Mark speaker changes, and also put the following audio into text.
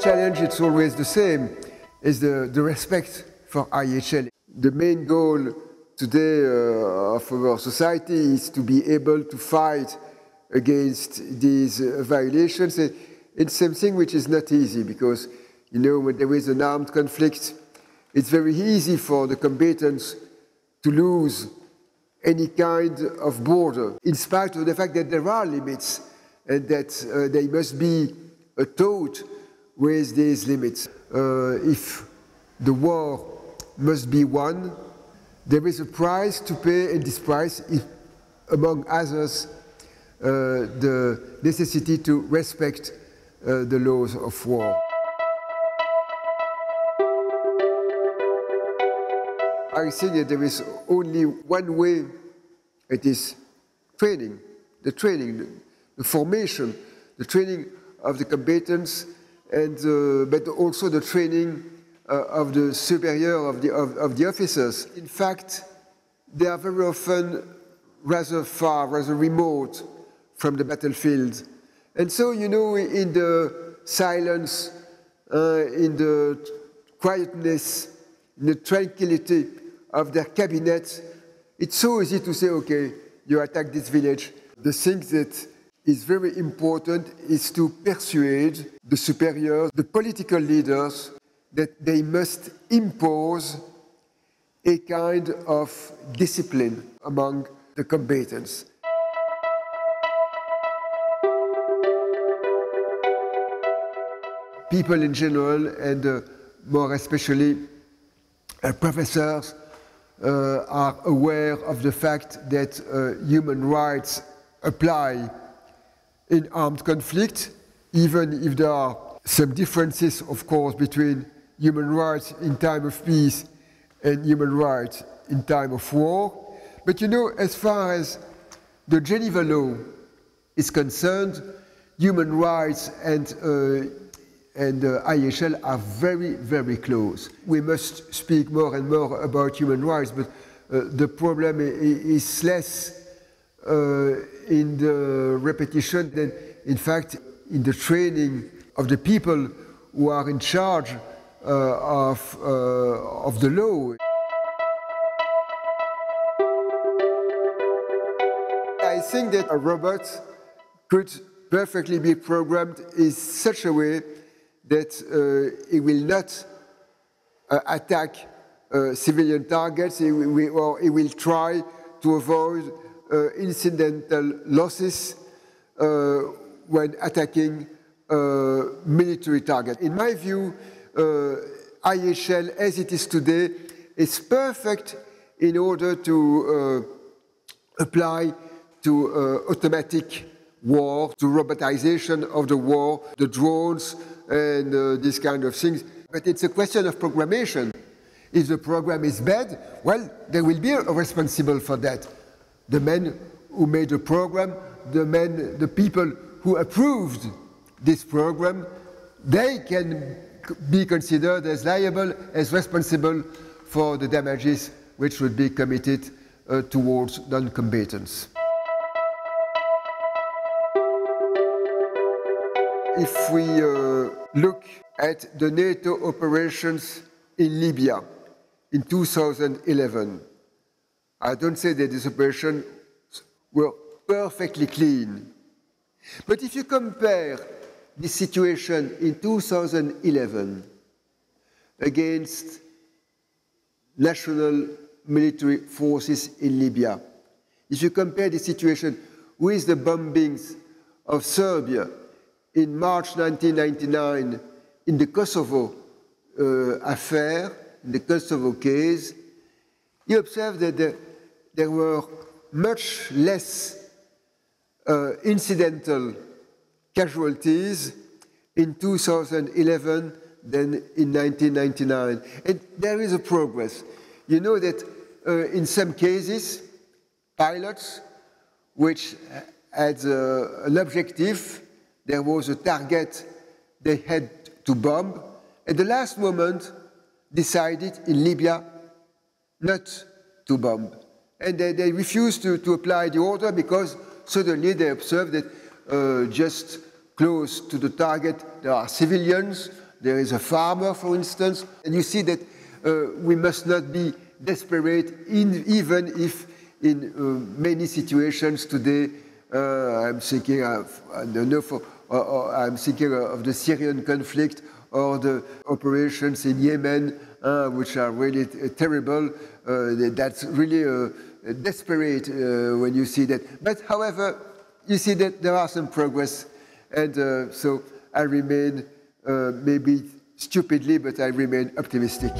Speaker 1: challenge, it's always the same, is the respect for IHL. The main goal today of our society is to be able to fight against these violations. It's something which is not easy because, you know, when there is an armed conflict, it's very easy for the combatants to lose any kind of border, in spite of the fact that there are limits and that they must be taught with these limits. If the war must be won, there is a price to pay, and this price is, among others, the necessity to respect the laws of war. I think that there is only one way, it is training, the formation, the training of the combatants, and but also the training of the superior, of the officers. In fact, they are very often rather far, rather remote from the battlefield. And so, you know, in the silence, in the quietness, in the tranquility of their cabinets, it's so easy to say, okay, you attack this village. The thing that is very important is to persuade the superiors, the political leaders, that they must impose a kind of discipline among the combatants. People in general, and more especially professors, are aware of the fact that human rights apply in armed conflict, even if there are some differences, of course, between human rights in time of peace and human rights in time of war. But you know, as far as the Geneva law is concerned, human rights and IHL are very, very close. We must speak more and more about human rights, but the problem is less in the repetition than, in fact, in the training of the people who are in charge of the law. I think that a robot could perfectly be programmed in such a way that it will not attack civilian targets, or it will try to avoid incidental losses when attacking military targets. In my view, IHL, as it is today, is perfect in order to apply to automatic war, to robotization of the war, the drones, and these kind of things. But it's a question of programmation. If the program is bad, well, there will be a responsible for that. The men who made the program, the people who approved this program, they can be considered as liable, as responsible for the damages which would be committed towards non-combatants. If we look at the NATO operations in Libya in 2011, I don't say that these operations were perfectly clean. But if you compare the situation in 2011 against national military forces in Libya, if you compare the situation with the bombings of Serbia in March 1999 in the Kosovo affair, in the Kosovo case, you observe that there were much less incidental casualties in 2011 than in 1999. And there is a progress. You know that in some cases, pilots which had an objective, there was a target they had to bomb, at the last moment decided in Libya not to bomb. And they refused to apply the order because suddenly they observed that just close to the target there are civilians, There is a farmer, for instance, and you see that we must not be desperate, even if in many situations today, I'm thinking of, I don't know, I'm thinking of the Syrian conflict or the operations in Yemen, which are really terrible. That's really desperate when you see that. But however, you see that there are some progress, and so I remain, maybe stupidly, but I remain optimistic.